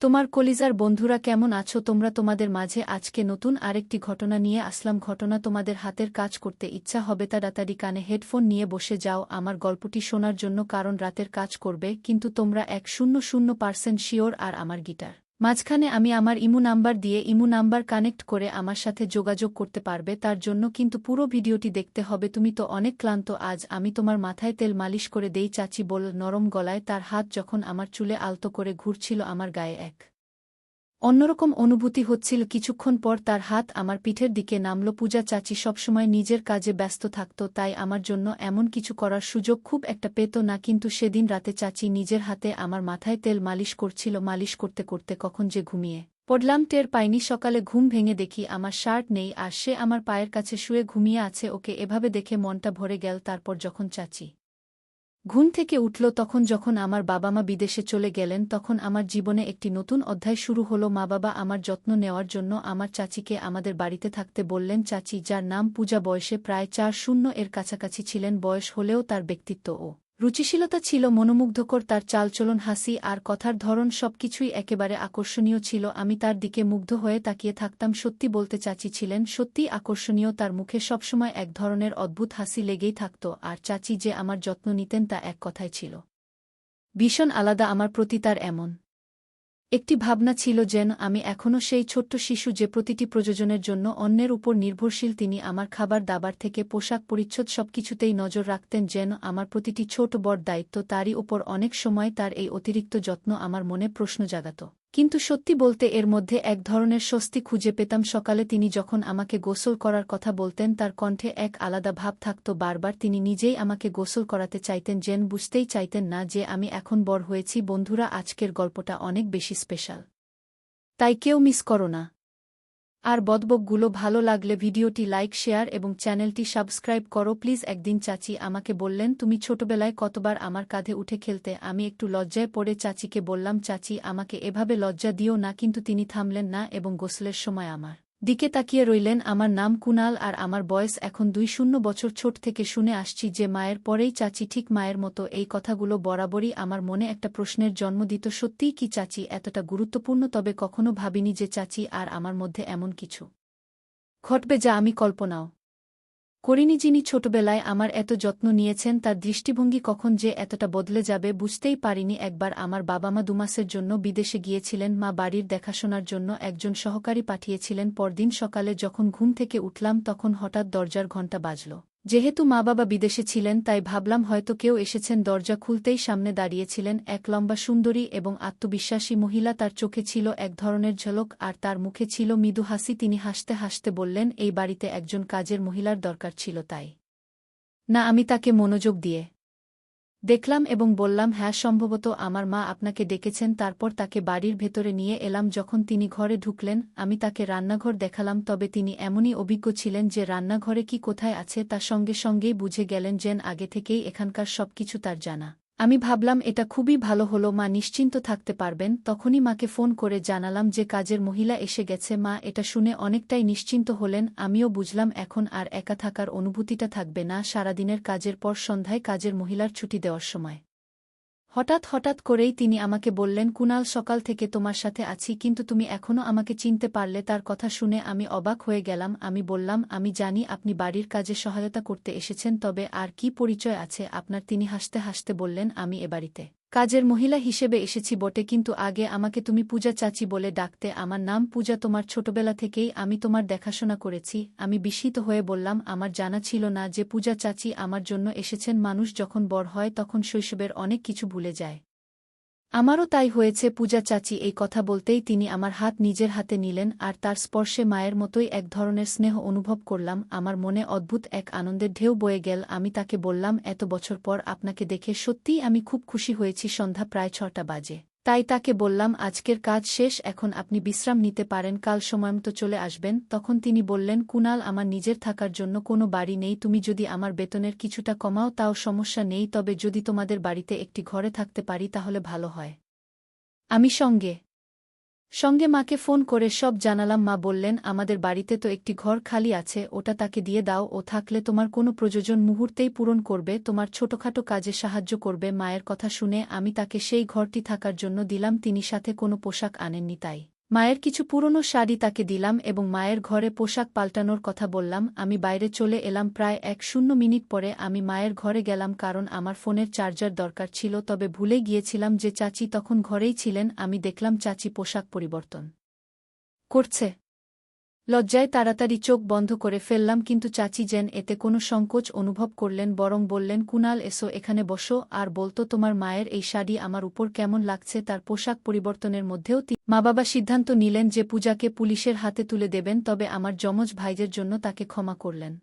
তোমার কলিজার বন্ধুরা কেমন আছো তোমরা? তোমাদের মাঝে আজকে নতুন আরেকটি ঘটনা নিয়ে আসলাম। ঘটনা তোমাদের হাতের কাজ করতে ইচ্ছা হবে তাড়াতাড়ি কানে হেডফোন নিয়ে বসে যাও আমার গল্পটি শোনার জন্য, কারণ রাতের কাজ করবে কিন্তু তোমরা 100% শিওর। আর আমার গিটার মাঝখানে আমি আমার ইমু নাম্বার দিয়ে ইমু নাম্বার কানেক্ট করে আমার সাথে যোগাযোগ করতে পারবে, তার জন্য কিন্তু পুরো ভিডিওটি দেখতে হবে। তুমি তো অনেক ক্লান্ত, আজ আমি তোমার মাথায় তেল মালিশ করে দেই চাচি বল নরম গলায়। তার হাত যখন আমার চুলে আলতো করে ঘুরছিল আমার গায়ে এক অন্যরকম অনুভূতি হচ্ছিল। কিছুক্ষণ পর তার হাত আমার পিঠের দিকে নামল। পূজা চাচি সবসময় নিজের কাজে ব্যস্ত থাকত, তাই আমার জন্য এমন কিছু করার সুযোগ খুব একটা পেত না, কিন্তু সেদিন রাতে চাচি নিজের হাতে আমার মাথায় তেল মালিশ করছিল। মালিশ করতে করতে কখন যে ঘুমিয়ে পড়লাম টের পাইনি। সকালে ঘুম ভেঙে দেখি আমার শার্ট নেই আর সে আমার পায়ের কাছে শুয়ে ঘুমিয়ে আছে। ওকে এভাবে দেখে মনটা ভরে গেল। তারপর যখন চাচি ঘুম থেকে উঠল, যখন আমার বাবা মা বিদেশে চলে গেলেন, তখন আমার জীবনে একটি নতুন অধ্যায় শুরু হলো। মা বাবা আমার যত্ন নেওয়ার জন্য আমার চাচিকে আমাদের বাড়িতে থাকতে বললেন। চাচি, যার নাম পূজা, বয়সে প্রায় 40 এর কাছাকাছি ছিলেন। বয়স হলেও তার ব্যক্তিত্ব ও রুচিশীলতা ছিল মনোমুগ্ধকর। তার চালচলন, হাসি আর কথার ধরন সবকিছুই একেবারে আকর্ষণীয় ছিল। আমি তার দিকে মুগ্ধ হয়ে তাকিয়ে থাকতাম। সত্যি বলতে চাচি ছিলেন সত্যিই আকর্ষণীয়। তার মুখে সবসময় এক ধরনের অদ্ভুত হাসি লেগেই থাকত। আর চাচি যে আমার যত্ন নিতেন তা এক কথায় ছিল ভীষণ আলাদা। আমার প্রতি তার এমন একটি ভাবনা ছিল যেন আমি এখনও সেই ছোট্ট শিশু যে প্রতিটি প্রয়োজনের জন্য অন্যের উপর নির্ভরশীল। তিনি আমার খাবার দাবার থেকে পোশাক পরিচ্ছদ সবকিছুতেই নজর রাখতেন, যেন আমার প্রতিটি ছোট বড় দায়িত্ব তারই উপর। অনেক সময় তার এই অতিরিক্ত যত্ন আমার মনে প্রশ্ন জাগাত, কিন্তু সত্যি বলতে এর মধ্যে এক ধরনের স্বস্তি খুঁজে পেতাম। সকালে তিনি যখন আমাকে গোসল করার কথা বলতেন, তার কণ্ঠে এক আলাদা ভাব থাকত। বারবার তিনি নিজেই আমাকে গোসল করাতে চাইতেন, যেন বুঝতেই চাইতেন না যে আমি এখন বড় হয়েছি। বন্ধুরা, আজকের গল্পটা অনেক বেশি স্পেশাল, তাই কেউ মিস করো না। আর বকবকগুলো ভালো লাগলে ভিডিওটি লাইক, শেয়ার এবং চ্যানেলটি সাবস্ক্রাইব করো প্লিজ। একদিন চাচি আমাকে বললেন, তুমি ছোটবেলায় কতবার আমার কাঁধে উঠে খেলতে। আমি একটু লজ্জায় পড়ে চাচিকে বললাম, চাচি আমাকে এভাবে লজ্জা দিও না। কিন্তু তিনি থামলেন না এবং গোসলের সময় আমার দিকে তাকিয়ে রইলেন। আমার নাম কুনাল আর আমার বয়স এখন 20 বছর। ছোট থেকে শুনে আসছি যে মায়ের পরেই চাচি ঠিক মায়ের মতো। এই কথাগুলো বরাবরই আমার মনে একটা প্রশ্নের জন্ম দিত, সত্যিই কি চাচি এতটা গুরুত্বপূর্ণ? তবে কখনো ভাবিনি যে চাচি আর আমার মধ্যে এমন কিছু ঘটবে যা আমি কল্পনাও করিনি। যিনি ছোটবেলায় আমার এত যত্ন নিয়েছেন, তার দৃষ্টিভঙ্গি কখন যে এতটা বদলে যাবে বুঝতেই পারিনি। একবার আমার বাবা মা 2 মাসের জন্য বিদেশে গিয়েছিলেন। মা বাড়ির দেখাশোনার জন্য একজন সহকারী পাঠিয়েছিলেন। পরদিন সকালে যখন ঘুম থেকে উঠলাম, তখন হঠাৎ দরজার ঘণ্টা বাজল। যেহেতু মা বাবা বিদেশে ছিলেন, তাই ভাবলাম হয়তো কেউ এসেছেন। দরজা খুলতেই সামনে দাঁড়িয়েছিলেন এক লম্বা সুন্দরী এবং আত্মবিশ্বাসী মহিলা। তার চোখে ছিল এক ধরনের ঝলক আর তার মুখে ছিল মৃদু হাসি। তিনি হাসতে হাসতে বললেন, এই বাড়িতে একজন কাজের মহিলার দরকার ছিল, তাই না? আমি তাকে মনোযোগ দিয়ে দেখলাম এবং বললাম, হ্যাঁ, সম্ভবত আমার মা আপনাকে ডেকেছেন। তারপর তাকে বাড়ির ভেতরে নিয়ে এলাম। যখন তিনি ঘরে ঢুকলেন, আমি তাকে রান্নাঘর দেখালাম। তবে তিনি এমনই অভিজ্ঞ ছিলেন যে রান্নাঘরে কি কোথায় আছে তা সঙ্গে সঙ্গেই বুঝে গেলেন, যেন আগে থেকেই এখানকার সবকিছু তার জানা। আমি ভাবলাম এটা খুবই ভালো হলো, মা নিশ্চিন্ত থাকতে পারবেন। তখনই মাকে ফোন করে জানালাম যে কাজের মহিলা এসে গেছে। মা এটা শুনে অনেকটাই নিশ্চিন্ত হলেন। আমিও বুঝলাম এখন আর একা থাকার অনুভূতিটা থাকবে না। সারাদিনের কাজের পর সন্ধ্যায় কাজের মহিলার ছুটি দেওয়ার সময় হঠাৎ করেই তিনি আমাকে বললেন, কুনাল, সকাল থেকে তোমার সাথে আছি, কিন্তু তুমি এখনও আমাকে চিনতে পারলে? তার কথা শুনে আমি অবাক হয়ে গেলাম। আমি বললাম, আমি জানি আপনি বাড়ির কাজে সহায়তা করতে এসেছেন, তবে আর কি পরিচয় আছে আপনার? তিনি হাসতে হাসতে বললেন, আমি এ বাড়িতে কাজের মহিলা হিসেবে এসেছি বটে, কিন্তু আগে আমাকে তুমি পূজা চাচি বলে ডাকতে। আমার নাম পূজা, তোমার ছোটবেলা থেকেই আমি তোমার দেখাশোনা করেছি। আমি বিস্মিত হয়ে বললাম, আমার জানা ছিল না যে পূজা চাচি আমার জন্য এসেছেন। মানুষ যখন বড় হয় তখন শৈশবের অনেক কিছু ভুলে যায়। আমারও তাই হয়েছে। পূজা চাচি এই কথা বলতেই তিনি আমার হাত নিজের হাতে নিলেন আর তার স্পর্শে মায়ের মতোই এক ধরনের স্নেহ অনুভব করলাম। আমার মনে অদ্ভুত এক আনন্দের ঢেউ বয়ে গেল। আমি তাকে বললাম, এত বছর পর আপনাকে দেখে সত্যিই আমি খুব খুশি হয়েছি। সন্ধ্যা প্রায় 6টা বাজে, তাই তাকে বললাম, আজকের কাজ শেষ, এখন আপনি বিশ্রাম নিতে পারেন, কাল সময়মতো চলে আসবেন। তখন তিনি বললেন, কুনাল, আমার নিজের থাকার জন্য কোনো বাড়ি নেই। তুমি যদি আমার বেতনের কিছুটা কমাও তাও সমস্যা নেই, তবে যদি তোমাদের বাড়িতে একটি ঘরে থাকতে পারি তাহলে ভালো হয়। আমি সঙ্গে সঙ্গে মাকে ফোন করে সব জানালাম। মা বললেন, আমাদের বাড়িতে তো একটি ঘর খালি আছে, ওটা তাকে দিয়ে দাও, ও থাকলে তোমার কোনো প্রয়োজন মুহূর্তেই পূরণ করবে, তোমার ছোটখাটো কাজে সাহায্য করবে। মায়ের কথা শুনে আমি তাকে সেই ঘরটি থাকার জন্য দিলাম। তিনি সাথে কোনো পোশাক আনেননি, তাই মায়ের কিছু পুরনো শাড়ি তাকে দিলাম এবং মায়ের ঘরে পোশাক পাল্টানোর কথা বললাম। আমি বাইরে চলে এলাম। প্রায় 1-0 মিনিট পরে আমি মায়ের ঘরে গেলাম, কারণ আমার ফোনের চার্জার দরকার ছিল। তবে ভুলে গিয়েছিলাম যে চাচি তখন ঘরেই ছিলেন। আমি দেখলাম চাচি পোশাক পরিবর্তন করছে। লজ্জায় তাড়াতাড়ি চোখ বন্ধ করে ফেললাম, কিন্তু চাচি যেন এতে কোনো সংকোচ অনুভব করলেন, বরং বললেন, কুনাল এসো, এখানে বসো, আর বলতো তোমার মায়ের এই শাড়ি আমার উপর কেমন লাগছে। তার পোশাক পরিবর্তনের মধ্যেও মা বাবা সিদ্ধান্ত নিলেন যে পূজাকে পুলিশের হাতে তুলে দেবেন, তবে আমার যমজ ভাইদের জন্য তাকে ক্ষমা করলেন,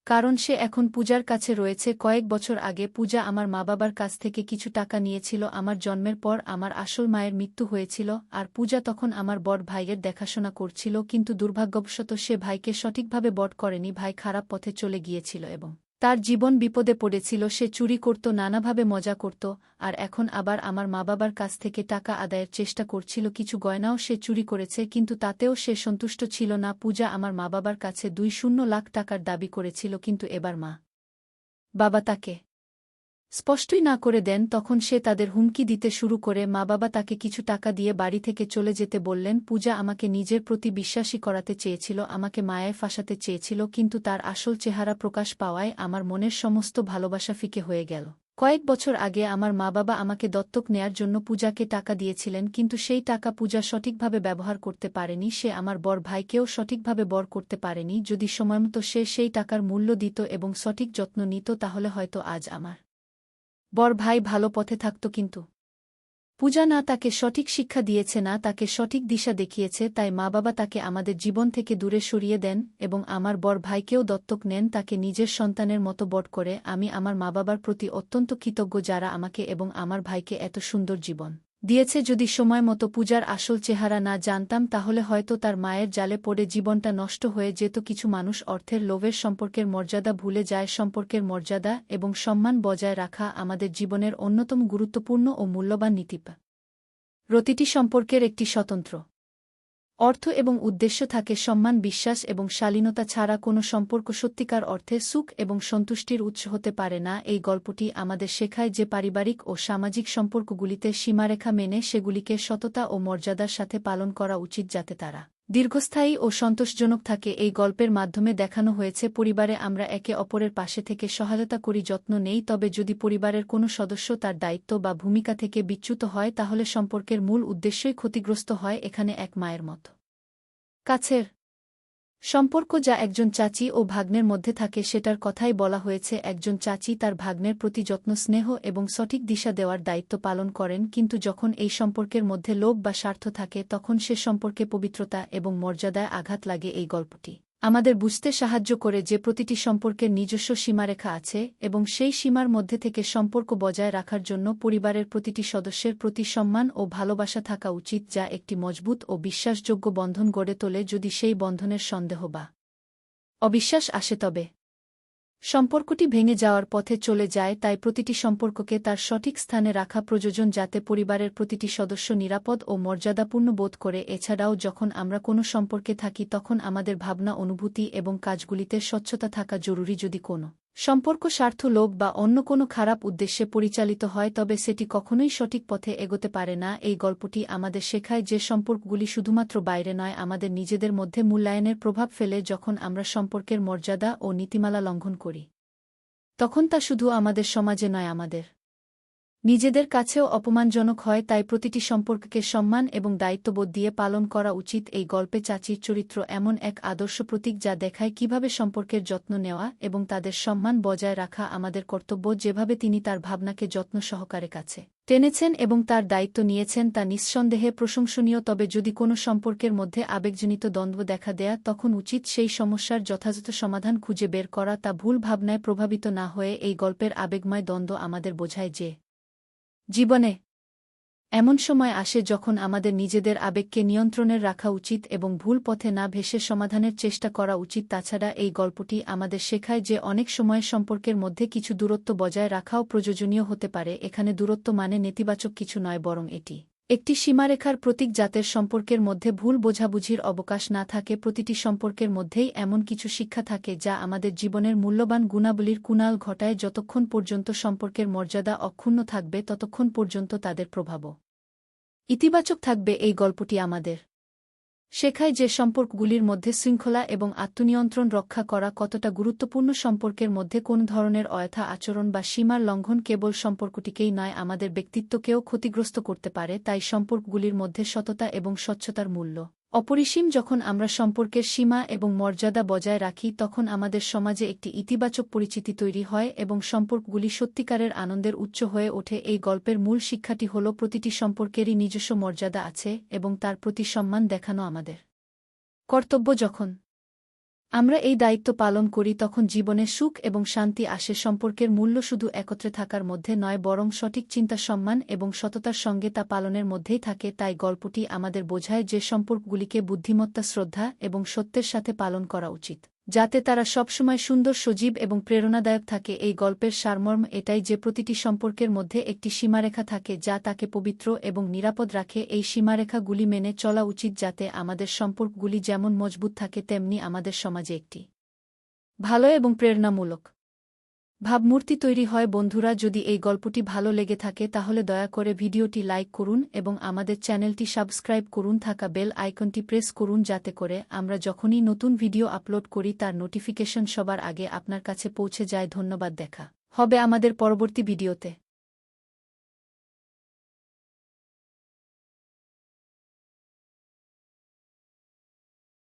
কারণ সে এখন পূজার কাছে রয়েছে। কয়েক বছর আগে পূজা আমার মা বাবার কাছ থেকে কিছু টাকা নিয়েছিল। আমার জন্মের পর আমার আসল মায়ের মৃত্যু হয়েছিল, আর পূজা তখন আমার বড় ভাইয়ের দেখাশোনা করছিল, কিন্তু দুর্ভাগ্যবশত সে ভাইকে সঠিকভাবে বড় করেনি। ভাই খারাপ পথে চলে গিয়েছিল এবং তার জীবন বিপদে পড়েছিল। সে চুরি করত, নানাভাবে মজা করত, আর এখন আবার আমার মা বাবার কাছ থেকে টাকা আদায়ের চেষ্টা করছিল। কিছু গয়নাও সে চুরি করেছে, কিন্তু তাতেও সে সন্তুষ্ট ছিল না। পূজা আমার মা বাবার কাছে 2 লাখ টাকার দাবি করেছিল, কিন্তু এবার মা বাবা তাকে স্পষ্টই না করে দেন। তখন সে তাদের হুমকি দিতে শুরু করে। মা বাবা তাকে কিছু টাকা দিয়ে বাড়ি থেকে চলে যেতে বললেন। পূজা আমাকে নিজের প্রতি বিশ্বাসী করাতে চেয়েছিল, আমাকে মায়ায় ফাঁসাতে চেয়েছিল, কিন্তু তার আসল চেহারা প্রকাশ পাওয়ায় আমার মনের সমস্ত ভালোবাসা ফিকে হয়ে গেল। কয়েক বছর আগে আমার মা বাবা আমাকে দত্তক নেয়ার জন্য পূজাকে টাকা দিয়েছিলেন, কিন্তু সেই টাকা পূজা সঠিকভাবে ব্যবহার করতে পারেনি। সে আমার বড় ভাইকেও সঠিকভাবে বড় করতে পারেনি। যদি সময়মতো সে সেই টাকার মূল্য দিত এবং সঠিক যত্ন নিত, তাহলে হয়তো আজ আমার বড় ভাই ভালো পথে থাকত, কিন্তু পূজা না তাকে সঠিক শিক্ষা দিয়েছে, না তাকে সঠিক দিশা দেখিয়েছে। তাই মা বাবা তাকে আমাদের জীবন থেকে দূরে সরিয়ে দেন এবং আমার বড় ভাইকেও দত্তক নেন, তাকে নিজের সন্তানের মতো বড় করে। আমি আমার মা বাবার প্রতি অত্যন্ত কৃতজ্ঞ, যারা আমাকে এবং আমার ভাইকে এত সুন্দর জীবন দিয়েছে। যদি সময় মতো পূজার আসল চেহারা না জানতাম, তাহলে হয়তো তার মায়ের জালে পড়ে জীবনটা নষ্ট হয়ে যেত। কিছু মানুষ অর্থের লোভের সম্পর্কের মর্যাদা ভুলে যায়। সম্পর্কের মর্যাদা এবং সম্মান বজায় রাখা আমাদের জীবনের অন্যতম গুরুত্বপূর্ণ ও মূল্যবান নীতি। প্রতিটি সম্পর্কের একটি স্বতন্ত্র অর্থ এবং উদ্দেশ্য থাকে। সম্মান, বিশ্বাস এবং শালীনতা ছাড়া কোনো সম্পর্ক সত্যিকার অর্থে সুখ এবং সন্তুষ্টির উৎস হতে পারে না। এই গল্পটি আমাদের শেখায় যে পারিবারিক ও সামাজিক সম্পর্কগুলিতে সীমারেখা মেনে সেগুলিকে সততা ও মর্যাদার সাথে পালন করা উচিত, যাতে তারা দীর্ঘস্থায়ী ও সন্তোষজনক থাকে। এই গল্পের মাধ্যমে দেখানো হয়েছে পরিবারে আমরা একে অপরের পাশে থেকে সহায়তা করি, যত্ন নেই, তবে যদি পরিবারের কোনো সদস্য তার দায়িত্ব বা ভূমিকা থেকে বিচ্যুত হয়, তাহলে সম্পর্কের মূল উদ্দেশ্যই ক্ষতিগ্রস্ত হয়। এখানে এক মায়ের মতো কাছের সম্পর্ক যা একজন চাচি ও ভাগ্নের মধ্যে থাকে, সেটার কথাই বলা হয়েছে। একজন চাচি তার ভাগ্নের প্রতি যত্ন, স্নেহ এবং সঠিক দিশা দেওয়ার দায়িত্ব পালন করেন, কিন্তু যখন এই সম্পর্কের মধ্যে লোভ বা স্বার্থ থাকে, তখন সে সম্পর্কে পবিত্রতা এবং মর্যাদায় আঘাত লাগে। এই গল্পটি আমাদের বুঝতে সাহায্য করে যে প্রতিটি সম্পর্কের নিজস্ব সীমারেখা আছে এবং সেই সীমার মধ্যে থেকে সম্পর্ক বজায় রাখার জন্য পরিবারের প্রতিটি সদস্যের প্রতি সম্মান ও ভালোবাসা থাকা উচিত, যা একটি মজবুত ও বিশ্বাসযোগ্য বন্ধন গড়ে তোলে। যদি সেই বন্ধনের সন্দেহ বা অবিশ্বাস আসে, তবে সম্পর্কটি ভেঙে যাওয়ার পথে চলে যায়। তাই প্রতিটি সম্পর্ককে তার সঠিক স্থানে রাখা প্রয়োজন, যাতে পরিবারের প্রতিটি সদস্য নিরাপদ ও মর্যাদাপূর্ণ বোধ করে। এছাড়াও যখন আমরা কোনো সম্পর্কে থাকি, তখন আমাদের ভাবনা, অনুভূতি এবং কাজগুলিতে স্বচ্ছতা থাকা জরুরি। যদি কোনো সম্পর্ক স্বার্থ, লোভ বা অন্য কোনো খারাপ উদ্দেশ্যে পরিচালিত হয়, তবে সেটি কখনোই সঠিক পথে এগোতে পারে না। এই গল্পটি আমাদের শেখায় যে সম্পর্কগুলি শুধুমাত্র বাইরে নয়, আমাদের নিজেদের মধ্যে মূল্যায়নের প্রভাব ফেলে। যখন আমরা সম্পর্কের মর্যাদা ও নীতিমালা লঙ্ঘন করি, তখন তা শুধু আমাদের সমাজে নয়, আমাদের নিজেদের কাছেও অপমানজনক হয়। তাই প্রতিটি সম্পর্ককে সম্মান এবং দায়িত্ববোধ দিয়ে পালন করা উচিত। এই গল্পে চাচির চরিত্র এমন এক আদর্শ প্রতীক, যা দেখায় কিভাবে সম্পর্কের যত্ন নেওয়া এবং তাদের সম্মান বজায় রাখা আমাদের কর্তব্য। যেভাবে তিনি তার ভাবনাকে যত্ন সহকারে কাছে টেনেছেন এবং তার দায়িত্ব নিয়েছেন, তা নিঃসন্দেহে প্রশংসনীয়। তবে যদি কোনো সম্পর্কের মধ্যে আবেগজনিত দ্বন্দ্ব দেখা দেয়, তখন উচিত সেই সমস্যার যথাযথ সমাধান খুঁজে বের করা, তা ভুল ভাবনায় প্রভাবিত না হয়ে। এই গল্পের আবেগময় দ্বন্দ্ব আমাদের বোঝায় যে জীবনে এমন সময় আসে যখন আমাদের নিজেদের আবেগকে নিয়ন্ত্রণে রাখা উচিত এবং ভুল পথে না ভেসে সমাধানের চেষ্টা করা উচিত। তাছাড়া এই গল্পটি আমাদের শেখায় যে অনেক সময় সম্পর্কের মধ্যে কিছু দূরত্ব বজায় রাখাও প্রয়োজনীয় হতে পারে। এখানে দূরত্ব মানে নেতিবাচক কিছু নয়, বরং এটি একটি সীমারেখার প্রতীক জাতের সম্পর্কের মধ্যে ভুল বোঝাবুঝির অবকাশ না থাকে। প্রতিটি সম্পর্কের মধ্যেই এমন কিছু শিক্ষা থাকে যা আমাদের জীবনের মূল্যবান গুণাবলীর কুনাল ঘটায়। যতক্ষণ পর্যন্ত সম্পর্কের মর্যাদা অক্ষুণ্ণ থাকবে ততক্ষণ পর্যন্ত তাদের প্রভাবও ইতিবাচক থাকবে। এই গল্পটি আমাদের শেখায় যে সম্পর্কগুলির মধ্যে শৃঙ্খলা এবং আত্মনিয়ন্ত্রণ রক্ষা করা কতটা গুরুত্বপূর্ণ। সম্পর্কের মধ্যে কোন ধরনের অযথা আচরণ বা সীমার লঙ্ঘন কেবল সম্পর্কটিকেই নয়, আমাদের ব্যক্তিত্বকেও ক্ষতিগ্রস্ত করতে পারে। তাই সম্পর্কগুলির মধ্যে সততা এবং স্বচ্ছতার মূল্য অপরিসীম। যখন আমরা সম্পর্কের সীমা এবং মর্যাদা বজায় রাখি তখন আমাদের সমাজে একটি ইতিবাচক পরিচিতি তৈরি হয় এবং সম্পর্কগুলি সত্যিকারের আনন্দের উৎস হয়ে ওঠে। এই গল্পের মূল শিক্ষাটি হল প্রতিটি সম্পর্কেরই নিজস্ব মর্যাদা আছে এবং তার প্রতি সম্মান দেখানো আমাদের কর্তব্য। যখন আমরা এই দায়িত্ব পালন করি তখন জীবনে সুখ এবং শান্তি আসে। সম্পর্কের মূল্য শুধু একত্রে থাকার মধ্যে নয়, বরং সঠিক চিন্তা, সম্মান এবং সততার সঙ্গে তা পালনের মধ্যেই থাকে। তাই গল্পটি আমাদের বোঝায় যে সম্পর্কগুলিকে বুদ্ধিমত্তা, শ্রদ্ধা এবং সত্যের সাথে পালন করা উচিত, যাতে তারা সবসময় সুন্দর, সজীব এবং প্রেরণাদায়ক থাকে। এই গল্পের সারমর্ম এটাই যে প্রতিটি সম্পর্কের মধ্যে একটি সীমারেখা থাকে যা তাকে পবিত্র এবং নিরাপদ রাখে। এই সীমারেখাগুলি মেনে চলা উচিত যাতে আমাদের সম্পর্কগুলি যেমন মজবুত থাকে তেমনি আমাদের সমাজে একটি ভালো এবং প্রেরণামূলক ভাবমূর্তি তৈরি হয়। বন্ধুরা, যদি এই গল্পটি ভালো লেগে থাকে তাহলে দয়া করে ভিডিওটি লাইক করুন এবং আমাদের চ্যানেলটি সাবস্ক্রাইব করুন। থাকা বেল আইকনটি প্রেস করুন যাতে করে আমরা যখনই নতুন ভিডিও আপলোড করি তার নোটিফিকেশন সবার আগে আপনার কাছে পৌঁছে যায়। ধন্যবাদ। দেখা হবে আমাদের পরবর্তী ভিডিওতে।